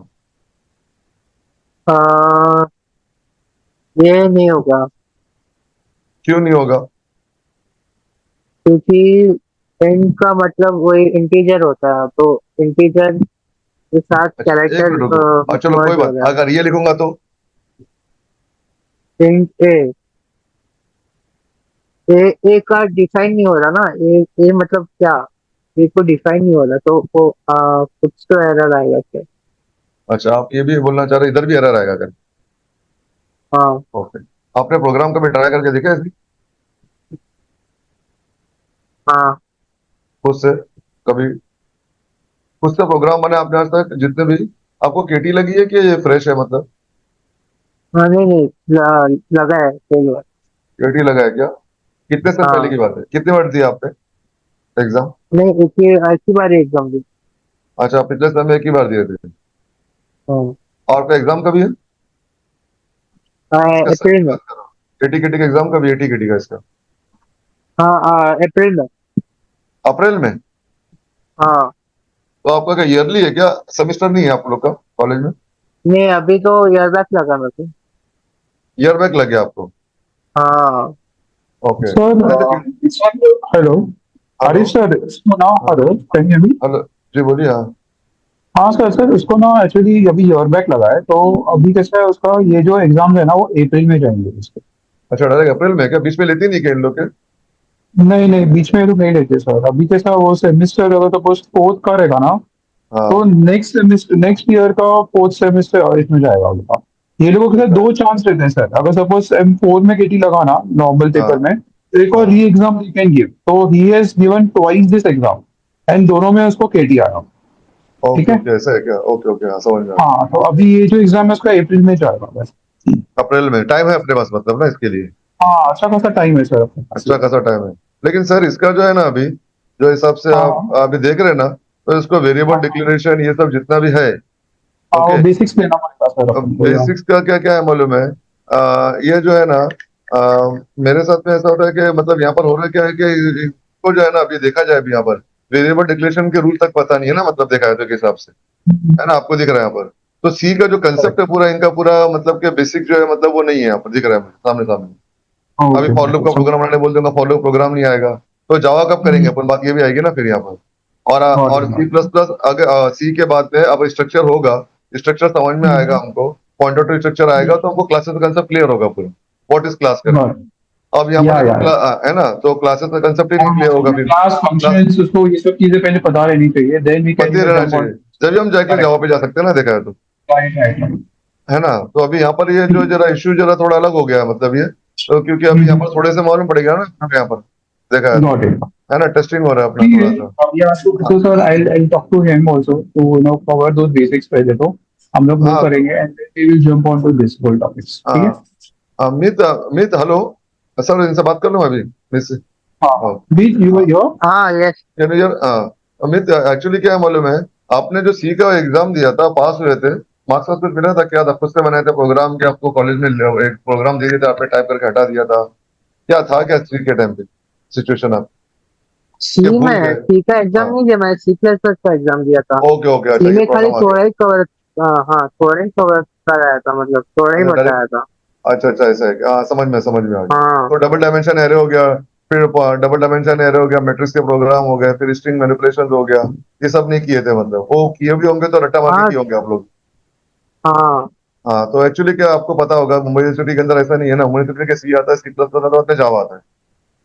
आ, ये नहीं होगा क्यों नहीं होगा, क्योंकि इंट का मतलब वही इंटीजर होता है, तो इंटीजर के साथ अच्छा एक कैरेक्टर मिनट रुको, चलो कोई मर्ज हो बात, गया। अगर ये लिखूंगा तो इंट ए का डिफाइन नहीं हो रहा ना, ए मतलब क्या, ए को डिफाइन नहीं हो रहा, तो वो कुछ तो एरर आएगा क्या। अच्छा आप ये भी बोलना चाह रहे इधर भी एरर आएगा कर। हाँ ओके, आपने प्रोग्राम कभी ट्राई करके देखा है इसकी हाँ खुद से कभी? खुद से प्रोग्राम बने आपने आज तक जितने भी, आपको केटी लगी है कि ये फ्रेश है मतलब? हाँ, नहीं नहीं, लगा है सही बात। केटी लगा है क्या? कितने साल पहले हाँ, की बात है, कितने बार दिया आपने एग्जाम? नहीं, एक ही बार एग्जाम दी। अच्छा पिछले समय एक ही बार दिए थे। हाँ और आपका एग्जाम कभी है? इसका साल अप्रैल की में। बात कर रहा हूँ, एटी केटी का एग्जाम कभी, एटी केटी का इसका? हाँ अप्रैल में। अप्रैल में? हाँ, तो आपका क्या ईयरली है क्या, सेमेस्टर नहीं है आप लोग का कॉलेज में? नहीं अभी तो ईयर बैक लगा मेरे को। ईयर बैक लग गया आपको? हाँ okay. Sir, sir, hello. Hello. Harish sir, इसको ना हाँ hello, can you hear me? Hello, जी बोलिए। हाँ हाँ सर सर उसको ना एक्चुअली अभी ईयर बैक लगा है, तो अभी कैसा है उसका ये जो एग्जाम है ना वो अप्रैल में जाएंगे उसके। अच्छा, डायरेक्ट अप्रैल में क्या, बीच में लेती नहीं क्या इन लोग के? नहीं नहीं, बीच में तो नहीं लेते सर। अभी कैसा वो सेमिस्टर अगर सपोज फोर्थ का रहेगा ना, तो हाँ नेक्स्ट सेमिस्टर नेक्स्ट ईयर का फोर्थ सेमिस्टर इसमें जाएगा उनका। ये लोगों के साथ अच्छा। दो चांस रहते हैं सर। अगर सपोज एम फोर में केटी लगाना नॉर्मल हाँ पेपर में, तो एक और हाँ। री एग्जाम ही कैन गिव। तो he has given twice this exam and दोनों में उसको केटी आया। ठीक ओके है। ओके, ऐसा है क्या? ओके ओके, हाँ समझ में आ हाँ, तो अभी ये जो एग्जाम है उसका अप्रैल में जाएगा बस। गया। अप्रैल में टाइम है अपने पास मतलब ना इसके लिए? हाँ, अच्छा खासा टाइम है सर अपने पास। अच्छा खासा टाइम है। लेकिन सर इसका जो है ना अभी, जो हिसाब से हाँ आप हाँ अभी देख रहे हैं ना, तो इसको वेरिएबल हाँ डिक्लेरेशन ये सब जितना भी है, हाँ, वो ओके। बेसिक्स लेना पड़ेगा सर अब अपन को यहाँ। बेसिक्स का क्या क्या है मालूम है? ये जो है ना, मेरे साथ में ऐसा होता है कि मतलब यहाँ पर हो रहा है क्या है कि इनको जो है ना अभी देखा जाए, अभी यहाँ पर वेरिएबल डिक्लेरेशन के रूल तक पता नहीं है ना, मतलब देखा है तो के हिसाब से, है ना, आपको दिख रहा है यहाँ पर। तो सी का जो कंसेप्ट है पूरा इनका पूरा, मतलब कि बेसिक जो है मतलब वो नहीं है यहाँ पर दिख रहा है मुझे सामने सामने। अभी ओके फॉर लूप ओके का समझ। प्रोग्राम बनाने बोल दूंगा, फॉर लूप प्रोग्राम नहीं आएगा। तो जावा कब करेंगे अपन, बात ये भी आएगी ना फिर यहाँ पर। गॉट और it C got plus plus अगर सी के बाद में अब स्ट्रक्चर होगा, स्ट्रक्चर समझ में आएगा इट। हमको, पॉइंटर टू स्ट्रक्चर आएगा तो हमको क्लासेस का कंसेप्ट क्लियर होगा पूरा, व्हाट इज क्लास करके। गॉट। अब यहाँ पर या देखो या है ना, तो क्लासेस का कंसेप्ट ही नहीं क्लियर होगा फिर। क्लास क्लास फंक्शंस उसको ये सब चीजें पहले पता रहनी चाहिए, देन वी कैन पता ही रहना जंप ऑन। चाहिए, जब हम जाके करेक्ट। जावा पे जा सकते हैं ना, देखा है तो, राइट राइट है ना। तो अभी यहाँ पर ये जो जरा इश्यू जरा थोड़ा अलग हो गया है मतलब ये, तो क्योंकि अभी यहाँ पर थोड़े से मालूम पड़ेगा ना अपने यहाँ पर, देखा है तो, गॉट इट। है ना, टेस्टिंग हो रहा है अपना ठीक है। थोड़ा सा। या हाँ so sir I talk to him also to cover those basics पहले, तो हम लोग वो हाँ करेंगे and then we will jump on to this whole topics. ठीक है। हाँ। अमित अमित हेलो, सर इनसे बात कर लूँ अभी मिस से? हाँ, हाँ बीच यू यो। हाँ यस। यार हाँ। अमित एक्चुअली क्या है मालूम है, आपने जो सी का एग्जाम दिया था, पास हुए थे, मार्क्स वार्क्स कुछ मिला था क्या? था खुद से बनाए थे प्रोग्राम के, आपको कॉलेज में एक प्रोग्राम दे दिया था, आपने टाइप करके हटा दिया था, क्या था क्या सी के टाइम पे सिचुएशन आप, सी ये भूल में गए? सी का एग्जाम हाँ नहीं दिया, मैं सी प्लस प्लस का एग्जाम दिया था। ओके ओके, अच्छा सी ये में खाली प्रॉब्लम आ गया। थोड़ा ही कवर, हाँ थोड़ा ही कवर कराया था, मतलब थोड़ा ही अच्छा डायरेक्ट, बताया था। अच्छा अच्छा ऐसा है क्या? हाँ समझ में आ गया। हाँ तो डबल डायमेंशन एरे हो गया, फिर डबल डायमेंशन एरे हो गया, मैट्रिक्स के प्रोग्राम हो गए, फिर स्ट्रिंग मैनिपुलेशन हो गया, ये सब नहीं किए थे मतलब, वो किए भी होंगे तो रट्टा मार के हाँ किए होंगे आप लोग। हाँ हाँ तो एक्चुअली क्या आपको पता होगा, मुंबई यूनिवर्सिटी के अंदर ऐसा नहीं है ना, मुंबई यूनिवर्सिटी के सी आता है, सी प्लस प्लस आता है, जावा आता है,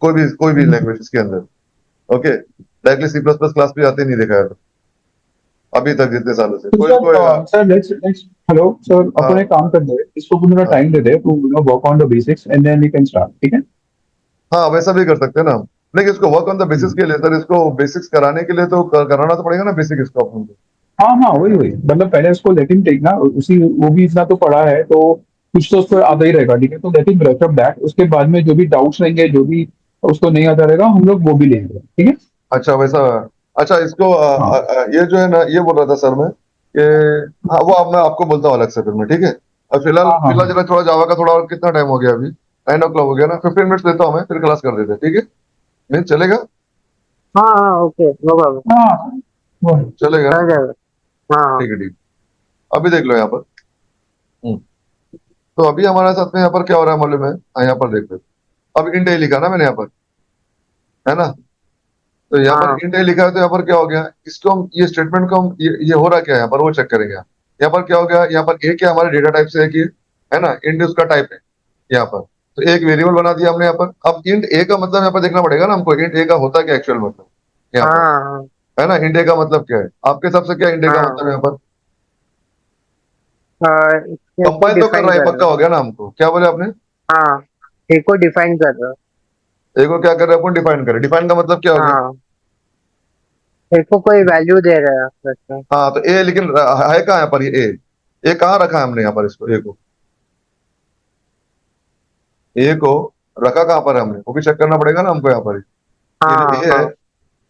कोई भी लैंग्वेज इसके अंदर, okay. Directly C plus plus class भी आते नहीं देखा है तो, अभी तक जितने सालों से तो कोई सर कोई सर लेट्स हेलो सर, अपन एक हाँ काम करते हैं, इसको पूरा हाँ टाइम दे दे to work on the basics and then we can start. ठीक है। हाँ, वैसा भी कर सकते हैं ना हम। लेकिन इसको वर्क ऑन द बेसिस के लिए सर, इसको बेसिक्स कराने के लिए तो कराना तो पड़ेगा ना बेसिक इसको अपन को। हाँ हाँ, वही वही मतलब पहले उसको लेट हिम टेक ना, उसी वो भी इतना तो पढ़ा है तो कुछ तो उसको आता ही रहेगा। ठीक है, तो let him brush up that, उसके बाद में जो भी डाउट्स रहेंगे, जो भी उसको नहीं आता रहेगा, हम लोग वो भी लेंगे। ठीक है। अच्छा वैसा। अच्छा इसको हाँ ये जो है ना, ये बोल रहा था सर मैं कि, हाँ वो अब मैं आपको बोलता हूँ अलग से फिर मैं, ठीक है। अब फिलहाल हाँ हाँ फिलहाल जरा थोड़ा जावा का थोड़ा, और कितना टाइम हो गया अभी, 9 o'clock हो गया ना, 15 मिनट्स देता हूँ मैं, फिर क्लास कर देते हैं, ठीक है? नहीं चलेगा? हाँ हाँ, ओके नो प्रॉब्लम। हाँ हाँ, वो- चलेगा। चल जाएगा। हाँ हाँ। ठीक है ठीक। अभी देख लो यहाँ पर। हम्म। तो अभी हमारे साथ में यहाँ पर क्या हो रहा है मालूम है? हाँ यहाँ पर देख लो, अब इंडे लिखा ना मैंने यहाँ पर, है ना, तो यहाँ पर हाँ इंट ए लिखा है तो यहाँ पर क्या हो गया, इसको हम ये स्टेटमेंट को हम ये हो रहा क्या है यहाँ पर वो चेक करेंगे। यहाँ पर क्या हो गया, यहाँ पर ए क्या हमारे डेटा टाइप से है कि है ना, इंट उसका टाइप है यहाँ पर। तो एक वेरिएबल बना दिया हमने यहाँ पर। अब इंट ए का मतलब यहाँ पर देखना पड़ेगा ना हमको, इंट ए का होता क्या एक्चुअल मतलब यहाँ पर, हाँ है ना। इंट ए का मतलब क्या है आपके हिसाब से, क्या इंट ए का हाँ मतलब यहाँ पर? इसके को कंपाइल तो कर डिफाइन रहा है, कर रहे पक्का हो। हो गया ना हमको, क्या बोले आपने? हाँ ए को डिफाइन कर रहे हो। ए को क्या कर रहे हैं अपन, डिफाइन करें। डिफाइन का मतलब क्या हो गया? हाँ ए को कोई वैल्यू दे रहे हैं वैसे। हाँ तो ए, लेकिन है कहाँ यहाँ पर ये ए कहाँ रखा है हमने यहाँ पर इसको, ए को रखा कहाँ पर है हमने, वो भी चेक करना पड़ेगा ना हमको यहाँ पर। ये जो हाँ ए है, हाँ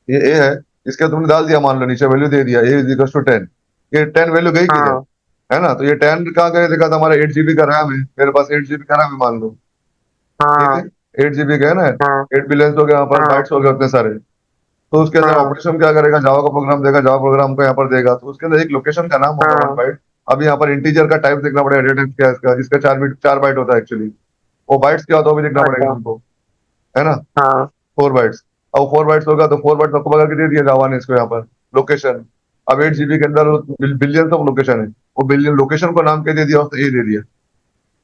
ये ए है, इसके तुमने डाल दिया, मान लो नीचे वैल्यू दे दिया ए इज इक्वल टू 10। ये 10 वैल्यू गई किधर, हाँ है ना। तो ये 10 कहाँ गए, देखा था हमारा 8 GB का रैम है, मेरे पास 8 GB का रैम है मान लो, ठीक है। हाँ 8 GB का है ना, हाँ 8 बिलियन हो गया यहाँ पर, हाँ बाइट्स हो गए उतने सारे। तो उसके अंदर हाँ ऑपरेशन क्या करेगा, जावा का प्रोग्राम देगा, जावा प्रोग्राम को यहाँ पर देगा, तो उसके अंदर एक लोकेशन का नाम होगा वन हाँ बाइट। अब यहाँ पर इंटीजर का टाइप देखना पड़ेगा, डेटा टाइप क्या है इसका, इसका 4 बाइट होता है एक्चुअली। वो बाइट्स क्या होता है वो भी देखना पड़ेगा अच्छा हमको, है ना। हाँ 4 बाइट्स। अब 4 बाइट्स होगा तो 4 बाइट्स आपको बता के दे दिया जावा ने इसको यहाँ पर, लोकेशन। अब 8 GB के अंदर बिलियन ऑफ लोकेशन है, वो बिलियन लोकेशन को नाम के दे दिया, उसने ए दे दिया।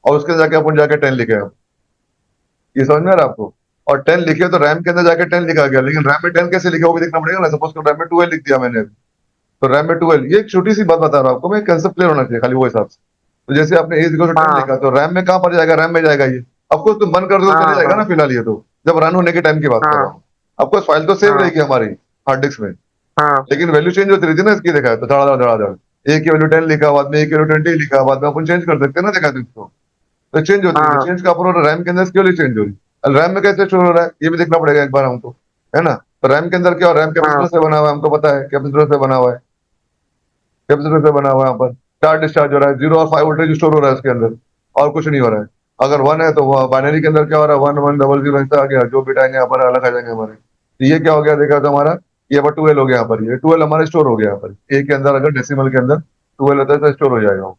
और उसके जाके अपन जाके 10 लिखे आप, ये समझ में आ रहा है आपको। और 10 लिखे तो रैम के अंदर जाके 10 लिखा गया, लेकिन रैम में 10 कैसे लिखा वो भी देखना पड़ेगा ना। सपोज रैम में 12 लिख दिया मैंने, तो रैम में 12, ये एक छोटी सी बात बता रहा हूँ आपको मैं, कंसेप्ट क्लियर होना चाहिए खाली वो हिसाब से। तो जैसे आपने ए इक्वल टू 10 हाँ लिखा, तो रैम में कहाँ पर जाएगा, रैम में जाएगा ये। आपको तुम बंद कर दो तो चले हाँ जाएगा ना हाँ फिलहाल, ये तो जब रन होने के टाइम की बात कर रहा हाँ हूँ। आपको फाइल तो सेव हाँ रहेगी हमारी हार्ड डिस्क में, हाँ लेकिन वैल्यू चेंज होती रहती है ना इसकी, देखा है तो धड़ा धड़ा धड़ा, ए की वैल्यू 10 लिखा, बाद में ए की वैल्यू 20 लिखा, बाद में अपन चेंज कर सकते हैं ना, देखा तो इसको। तो चेंज होती है, तो हाँ चेंज का अपन रैम के अंदर क्यों नहीं चेंज हो रही, रैम में कैसे स्टोर हो रहा है ये भी देखना पड़ेगा एक बार हमको, है ना। तो रैम के अंदर क्या हो, रैम कैपेसिटर हाँ से बना हुआ है, हमको पता है कैपेसिटर से बना हुआ है, कैपेसिटर से बना हुआ है। यहाँ पर चार्ज डिस्चार्ज हो रहा है, 0 और 5 वोल्टेज स्टोर हो रहा है उसके अंदर, और कुछ नहीं हो रहा है। अगर 1 है तो बाइनरी के अंदर क्या हो रहा है, 1 1 0 0 ऐसा आ गया, जो बिट आएंगे यहाँ पर अलग आ जाएंगे हमारे। तो ये क्या हो गया, देखा तो हमारा ये पर 12 हो गया यहाँ पर, ये 12 हमारे स्टोर हो गया यहाँ पर। ए के अंदर अगर डेसिमल के अंदर 12 होता है तो स्टोर हो जाएगा वो।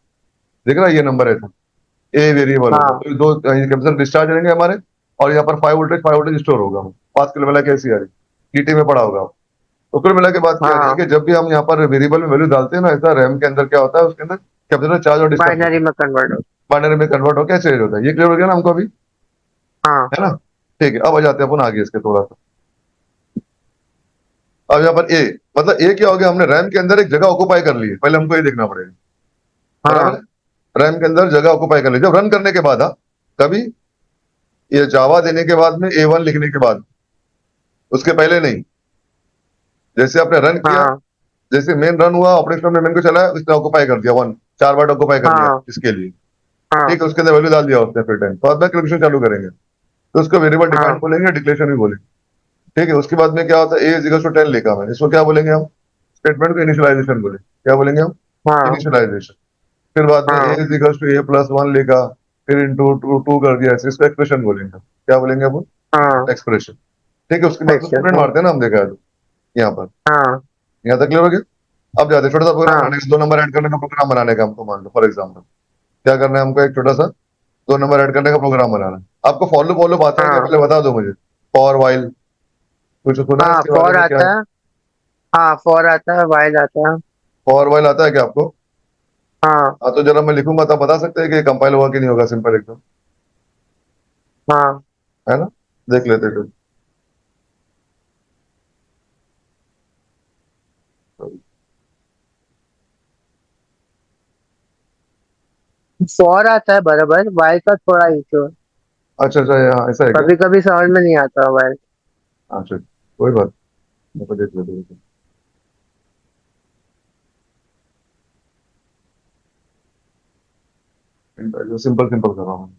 देख रहा है ये नंबर ऐसा, ए वेरिएबल होगा हाँ तो ये दो कैपेसिटर डिस्चार्ज रहेंगे हमारे, और यहाँ पर 5 वोल्टेज स्टोर होगा। 5 किलो मिला कैसी आ रही, डीटी में पड़ा होगा। तो कुल मिला के बात क्या आ रही है हाँ कि जब भी हम यहाँ पर वेरिएबल में वैल्यू डालते हैं ना, ऐसा रैम के अंदर क्या होता है, उसके अंदर कैपेसिटर चार्ज और डिस्चार्ज होता बाइनरी है, में कन्वर्ट हो। बाइनरी में कन्वर्ट होकर चेंज होता है। ये क्लियर हो गया ना हमको अभी, हाँ है ना। ठीक है, अब आ जाते हैं अपन आगे इसके थोड़ा सा। अब यहाँ पर ए, मतलब ए क्या हो गया, हमने रैम के अंदर एक जगह ऑक्युपाई कर ली है, पहले हमको ये देखना पड़ेगा, बराबर हाँ है। रैम के अंदर जगह ऑक्युपाई कर ली जब रन करने के बाद, हाँ, कभी ये जावा देने के बाद में A1 लिखने के बाद, उसके पहले नहीं। जैसे आपने रन किया, हाँ जैसे मेन रन हुआ, ऑपरेशन में मेन को चलाया, उसने ऑक्युपाई कर दिया 1, 4 बार ऑक्युपाई कर लिया हाँ इसके लिए, हाँ ठीक है। उसके अंदर वैल्यू डाल दिया उसने, फिर टाइम तो बाद में कैलकुलेशन चालू करेंगे, तो उसको वेरिएबल डिफाइन हाँ बोलेंगे, डिक्लेरेशन भी बोलेंगे, ठीक है। उसके बाद में क्या होता है, ए इज इक्वल टू 10 लिखा मैंने, इसको क्या बोलेंगे हम, स्टेटमेंट को इनिशियलाइजेशन बोले, क्या बोलेंगे हम, हाँ इनिशियलाइजेशन। फिर बाद में ए हाँ इज इक्वल टू A+1 लिखा, फिर इंटू टू टू कर दिया ऐसे, इसको एक्सप्रेशन बोलेंगे हम। क्या बोलेंगे अपन, हाँ एक्सप्रेशन, ठीक है। उसके बाद अच्छा स्टूडेंट हाँ मारते हैं ना हम, देखा है तो यहाँ पर, हाँ यहाँ तक क्लियर हो गया। अब जाते हैं छोटा सा प्रोग्राम हाँ बनाने का, 2 नंबर ऐड करने का प्रोग्राम बनाने का हमको, मान लो फॉर एग्जाम्पल क्या करना है हमको, एक छोटा सा 2 नंबर ऐड करने का प्रोग्राम बनाना है। आपको फॉलो फॉलो आता है क्या, हाँ पहले बता दो मुझे। फॉर वाइल कुछ सुना है हाँ इसके बारे फॉर में, क्या है? आता है। हाँ फॉर आता है, वाइल आता है। फॉर वाइल आता है क्या आपको? हाँ हाँ तो जरा मैं लिखूंगा तब बता सकते हैं कि कंपाइल होगा कि नहीं होगा, सिंपल एकदम, हाँ है ना। देख लेते हैं फिर। फॉर आता है बराबर, वाइल का थोड़ा इशू है। अच्छा अच्छा, यहाँ ऐसा है क्या? कभी कभी समझ में नहीं आता वाइल। अच्छा, कोई बात नहीं, तो देख लेते हैं। सिंपल सिंपल कर रहा हूँ।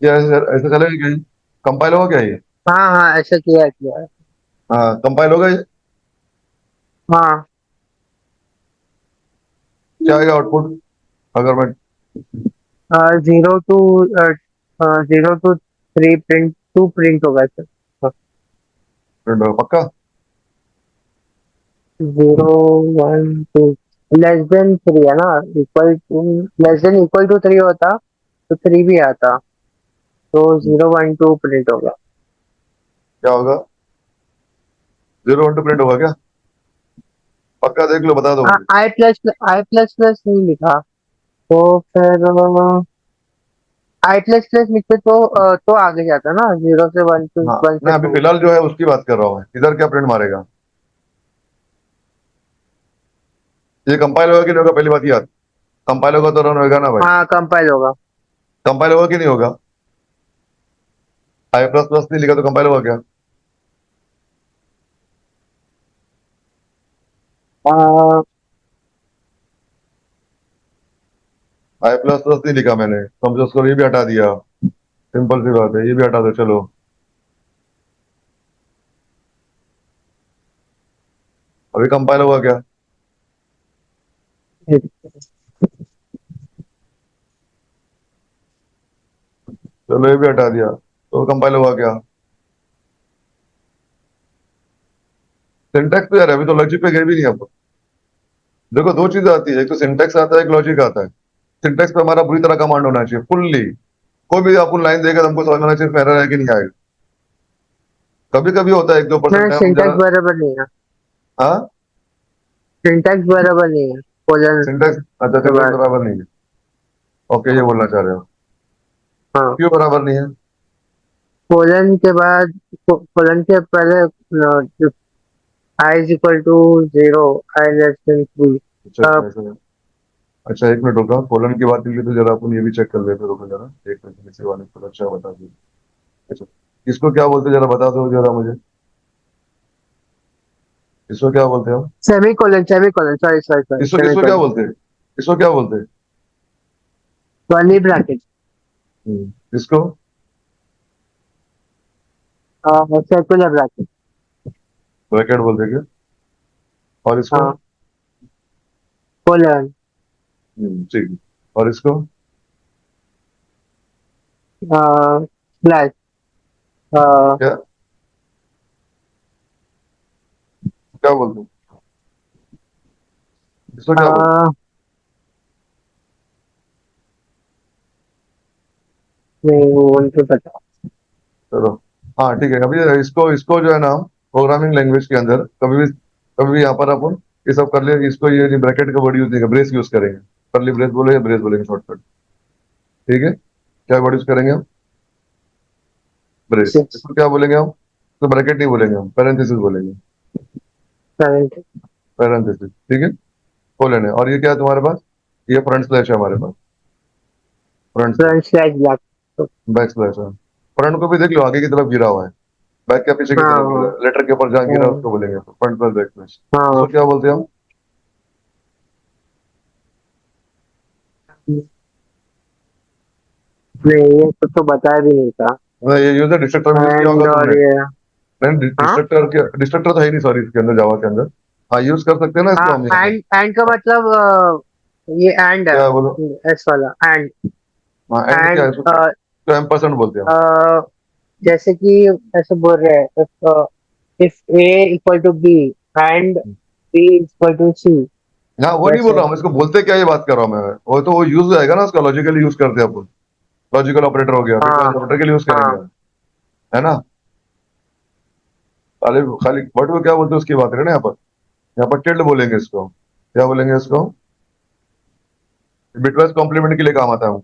क्या ऐसे ऐसे चलेगा क्या, कंपाइल होगा क्या ये? हाँ हाँ ऐसा किया है। हाँ कंपाइल होगा ये, हाँ क्या आएगा आउटपुट अगर मैं 0 to 3 प्रिंट 2 प्रिंट होगा सर। पक्का? 0 1 2 लेस देन 3 है ना, equal to less than equal to 3 होता तो 3 भी आता, तो 0 1 2 प्रिंट होगा। क्या होगा? 0 1 2 प्रिंट होगा क्या? पक्का देख लो, बता दो मुझे। आई प्लस प्लस नहीं लिखा, तो फिर आई प्लस प्लस लिखते तो आगे जाता ना, 0 से 1 टू हाँ, 1 मैं से अभी 2। फिलहाल जो है उसकी बात कर रहा हूँ, इधर क्या प्रिंट मारेगा? ये कंपाइल होगा कि नहीं होगा, पहली बात याद। कंपाइल होगा तो रन होगा ना भाई? हाँ कंपाइल होगा। कंपाइल होगा कि नहीं होगा? आई प्लस प्लस नहीं लिखा तो कंपाइल होगा क्या? आ, आई प्लस प्लस नहीं लिखा मैंने, समझो उसको, ये भी हटा दिया। सिंपल सी बात है, ये भी हटा दो, चलो। अभी कंपाइल होगा क्या? चलो ये भी हटा दिया, तो कंपाइल होगा क्या? सिंटैक्स पे यार अभी तो लॉजिक पे गए भी नहीं अब। देखो दो चीजें आती है, एक तो सिंटैक्स आता है, एक लॉजिक आता है। सिंटैक्स पे हमारा पूरी तरह कमांड होना चाहिए, फुल्ली। कोई भी आपको लाइन देगा तो हमको समझ में आना चाहिए एरर है कि नहीं आएगा। कभी कभी होता है 1 2% टाइम हम सिंटैक्स जरा। बराबर नहीं है। हाँ, सिंटैक्स बराबर नहीं है कोलन सिंटैक्स, अच्छा के सिंटैक्स बाद। बराबर नहीं है। ओके, ये बोलना चाह रहे हो? हाँ, क्यों बराबर नहीं है? कोलन के बाद, कोलन के पहले i is equal to 0, i less than 3। अच्छा अच्छा ऐसा है। अच्छा एक मिनट रुका, कोलन की बात की तो जरा अपन ये भी चेक कर लेते, रुको जरा। एक मिनट, किसी वाले को अच्छा बता दो। अच्छा, इसको क्या बोलते हैं, जरा बता दो जरा मुझे। इसको क्या बोलते हैं हम? Semi colon, sorry sorry sorry, इसको सेमी किसको क्या कोलन। बोलते हैं? इसको क्या बोलते हैं? कर्ली ब्रैकेट, इसको? Circular bracket. ब्रैकेट बोलते हैं क्या? और इसको? हाँ, कोलन, ठीक है। और इसको? स्लैश, क्या क्या बोलते हैं? इसको क्या बोलते नहीं वो उनके पता। हैं? चलो। हाँ ठीक है, अभी इसको इसको जो है ना, प्रोग्रामिंग लैंग्वेज के अंदर कभी भी यहाँ पर अपन ये सब कर ले, इसको ये ब्रैकेट का वर्ड यूज नहीं, ब्रेस यूज करेंगे। करली ब्रेस बोले या ब्रेस बोलेंगे शॉर्टकट। ठीक है, क्या वर्ड यूज करेंगे हम? ब्रेस। सिक्स इसको क्या बोलेंगे हम? तो ब्रैकेट नहीं बोलेंगे हम, पैरेंथेसिस बोलेंगे। 7 पैरेंथेसिस, ठीक है। कोलन है, और ये क्या है तुम्हारे पास? ये फ्रंट स्लैश है हमारे पास। Front slash, front slash black. Back slash है। फ्रंट को भी देख लो, आगे की तरफ गिरा हुआ है। बैक क्या, पीछे की हाँ तरफ गिरा हाँ है, लेटर के ऊपर जहाँ गिरा है हाँ उसको बोलेंगे फ्रंट प्लस बैक स्लैश। हाँ। इसको क्या बोलते हैं हम? नहीं ये तो बताया भी नहीं था। ये यूजर डिस्ट्रक्टर में यूज किया होगा एंड और तुमने? ये, नहीं, हाँ, डिस्ट्रक्टर के, डिस्ट्रक्टर तो है ही नहीं सॉरी इसके अंदर, जावा के अंदर। हाँ, यूज कर सकते हैं ना इसको हाँ हम यहाँ पर। एंड का मतलब ये एंड है, क्या है बोलो? एस वाला एंड। हाँ, एंड क्या है एंड इसको? तो एम्परसेंड बोलते हैं हम। जैसे कि ऐसे बोल रहे हैं, if A equal to B and B equal to C, हाँ, वो नहीं बोल वैसे। रहा हूँ, इसको बोलते क्या, ये बात कर रहा हूँ मैं। वो यूज हो जाएगा ना उसका, लॉजिकली यूज करते हैं अपन। लॉजिकल ऑपरेटर हो गया, हाँ बिटवाइज ऑपरेटर के लिए यूज करेंगे हाँ हम, है ना? खाली खाली बट वो क्या बोलते हैं उसकी बात करें ना यहाँ पर। यहाँ पर टिल्ड बोलेंगे इसको। क्या बोलेंगे इसको? बिटवाइज कॉम्प्लीमेंट के लिए काम आता है।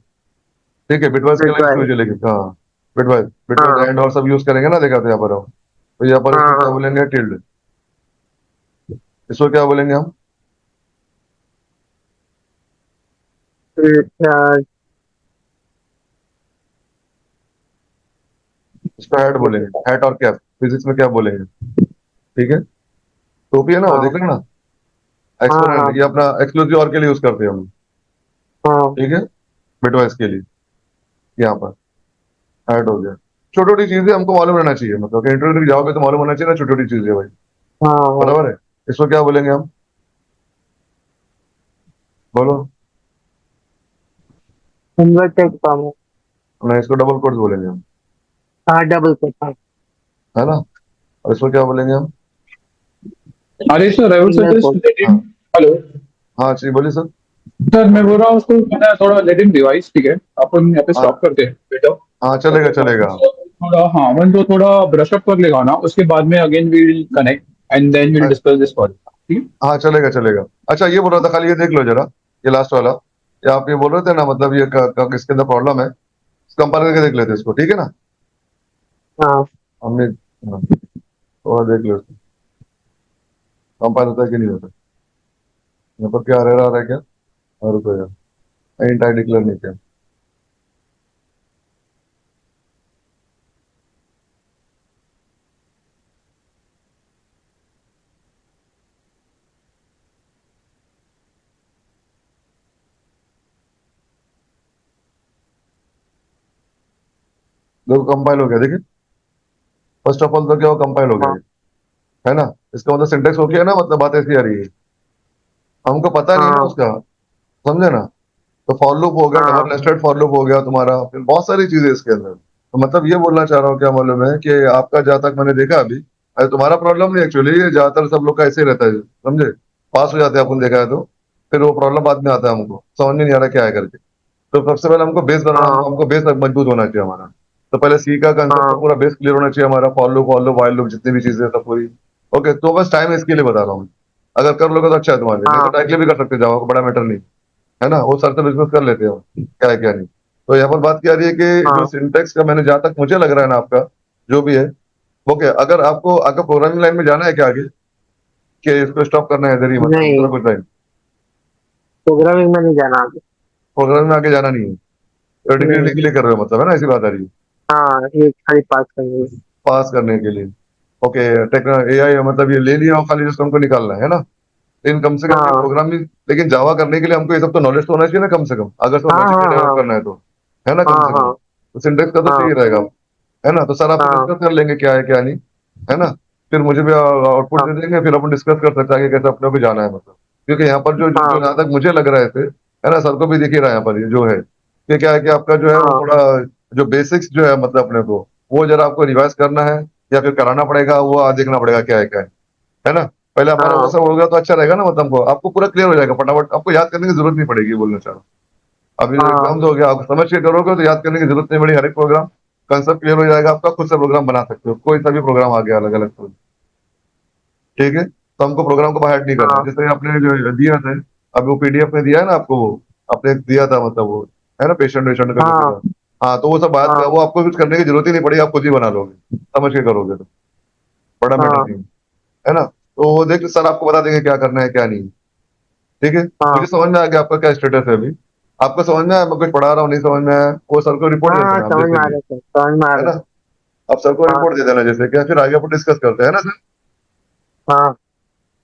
ठीक है, बिटवाइज के लिए बिटवाइज। इसको चलेगी, हाँ। बिटवाइज बिटवाइज हाँ एंड और सब यूज करेंगे ना, देखा था यहाँ पर हम। तो यहाँ पर हाँ इसको क्या हाँ। बोलेंगे? टिल्ड। इसको क्या बोलेंगे हम? फिर, इसको हैट बोलेंगे, हैट और कैप। फिजिक्स में क्या बोलेंगे? ठीक है, टोपी है ना, वो हाँ देख लेना। हाँ एक्सपोनेंट, हाँ ये अपना एक्सक्लूसिव और के लिए यूज करते हैं हम। हाँ। ठीक है, बिटवाइज के लिए यहाँ पर ऐड हो गया। छोटी छोटी चीजें हमको मालूम रहना चाहिए, मतलब कि इंटरव्यू जाओगे तो मालूम होना चाहिए ना, छोटी छोटी चीजें भाई। हाँ हाँ। बराबर है। इसको क्या बोलेंगे हम? बोलो। Inverted comma. नहीं, इसको डबल कोट्स बोलेंगे हम, हाँ डबल कोट, हाँ है ना। और इसको क्या बोलेंगे हम? अरे sir, I would single suggest quote. Let him. हाँ हेलो हाँ, जी बोलिए सर। सर, मैं बोल रहा हूँ उसको मैंने थोड़ा लेट हिम रिवाइज, ठीक है। अपन यहाँ पे स्टॉप हाँ करते हैं बेटा। हाँ, चलेगा चलेगा। थोड़ा, हाँ, वन तो थोड़ा ब्रश अप कर लेगा ना, उसके बाद में again we will connect and then will हाँ डिस्कस दिस फॉर, ठीक हाँ, चलेगा चलेगा। अच्छा, ये बोल रहा था, खाली ये देख लो जरा, ये लास्ट वाला। ये आप ये बोल रहे थे ना, मतलब ये किसके अंदर प्रॉब्लम है, कंपेयर करके देख लेते हैं इसको, ठीक है ना। हाँ हमने, हाँ, थोड़ा देख लो इसको, कंपेयर होता है कि नहीं होता। यहाँ पर क्या एरर आ रहा है क्या? और रुको, इंट आई डिक्लेयर नहीं किया। देखो कंपाइल हो गया, देखिए। फर्स्ट ऑफ ऑल तो क्या हो, कंपाइल हो गया हाँ ये, है ना। इसका मतलब सिंटेक्स हो गया ना, मतलब बात ऐसी आ रही है, हमको पता नहीं है ना हाँ उसका, समझे ना। तो फॉर लूप हो गया, डबल हाँ नेस्टेड फॉर लूप हो गया तुम्हारा, फिर बहुत सारी चीजें इसके अंदर। तो मतलब ये बोलना चाह रहा हूँ, क्या मालूम है कि आपका, जहां तक मैंने देखा अभी, अरे तुम्हारा प्रॉब्लम नहीं एक्चुअली, ये ज्यादातर सब लोग का ऐसे ही रहता है, समझे। पास हो जाते हैं अपन, देखा है तो फिर वो प्रॉब्लम बाद में आता है, हमको समझ में नहीं आ रहा क्या है करके। तो सबसे पहले हमको बेस बनाना, हाँ हमको बेस मजबूत होना चाहिए हमारा। तो पहले सी का कंसेप्ट का हाँ पूरा बेस क्लियर होना चाहिए हमारा, फॉर लूप वाइल लूप जितनी भी चीजें हैं सब पूरी। ओके, तो बस टाइम इसके लिए बता रहा हूँ। अगर कर लोगे तो अच्छा है तुम्हारे लिए, नहीं तो हाँ डायरेक्टली भी कर सकते जाओ, बड़ा मैटर नहीं, है ना। वो सर से बिजनेस कर लेते हो, क्या है क्या नहीं। तो यहाँ पर बात क्या आ रही है कि जो हाँ सिंटेक्स का, मैंने जहां तक मुझे लग रहा है ना आपका, जो भी है, ओके, अगर आपको अगर प्रोग्रामिंग लाइन में जाना है क्या आगे, कि इसको स्टॉप करना है इधर ही, मतलब दूसरा नहीं, कुछ लाइन, प्रोग्रामिंग में नहीं जाना आगे। प्रोग्रामिंग में आगे जाना नहीं है, तो डिग्री नहीं, के लिए कर रहे हो, मतलब, है ना, ऐसी बात आ रही है। हाँ ये खाली पास करनी है। पास करने के लिए, ओके। एआई मतलब ये ले लिया और खाली जस्ट हमको निकालना है ना। लेकिन कम से कम ये हाँ प्रोग्रामिंग, लेकिन जावा करने के लिए हमको ये सब तो नॉलेज तो होना चाहिए ना, कम से कम, अगर सब हाँ लॉजिक हाँ डेवलप हाँ करना है तो, है ना, हाँ कम से कम। हाँ तो सिंटेक्स का तो हाँ चाहिए रहेगा, है ना। तो सर आपसे हाँ डिस्कस कर लेंगे क्या है क्या नहीं, है ना। फिर मुझे भी आउटपुट हाँ दे देंगे, फिर अपन डिस्कस कर सकते हैं कि कैसे अपने को जाना है, मतलब। क्योंकि यहाँ पर जो जो हाँ जहाँ तक मुझे लग रहा है थे, है ना, सर को भी दिख ही रहा है यहाँ पर, ये जो है कि क्या है कि आपका जो है वो हाँ थोड़ा, जो बेसिक्स जो है, मतलब अपने को वो जरा आपको रिवाइज करना है, या फिर कराना पड़ेगा, वो देखना पड़ेगा क्या है ना। पहले हमारा वो हाँ सब होगा तो अच्छा रहेगा ना, मतलब हमको, आपको पूरा क्लियर हो जाएगा फटाफट, आपको याद करने की जरूरत नहीं पड़ेगी, बोलना चाह रहा हूँ। अभी जो हाँ एग्जाम्स हो गया, आप समझ के करोगे तो याद करने की जरूरत नहीं पड़ी, हर एक प्रोग्राम कंसेप्ट क्लियर हो जाएगा आपका, खुद से प्रोग्राम बना सकते हो, कोई सा भी प्रोग्राम आ गया अलग अलग तो, ठीक है। तो हमको प्रोग्राम को बाहर नहीं करना, हाँ जैसे आपने जो दिया था, अभी वो पीडीएफ में दिया है ना आपको, वो आपने दिया था, मतलब वो, है ना, पेशेंट वेशेंट का जो भी हाँ था। हाँ, तो वो सब बात का, हाँ वो आपको कुछ करने की जरूरत ही नहीं पड़ी, आप खुद ही बना लोगे, समझ के करोगे तो, बड़ा मैटर हाँ नहीं है ना। तो वो देख सर आपको बता देंगे क्या करना है क्या नहीं, ठीक है। मुझे हाँ समझ में आ गया आपका क्या स्टेटस है अभी, आपको समझ में आया, मैं कुछ पढ़ा रहा हूँ नहीं समझ में आया, वो सर को रिपोर्ट दे हाँ देना आप समझ में जैसे आ भी, रहा है सर, समझ में आ है रहा ना। है। आप सर को हाँ रिपोर्ट दे देना जैसे क्या, फिर आगे अपन डिस्कस करते हैं ना सर। हाँ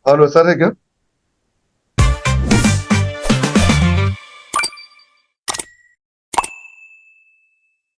हेलो सर, है क्या?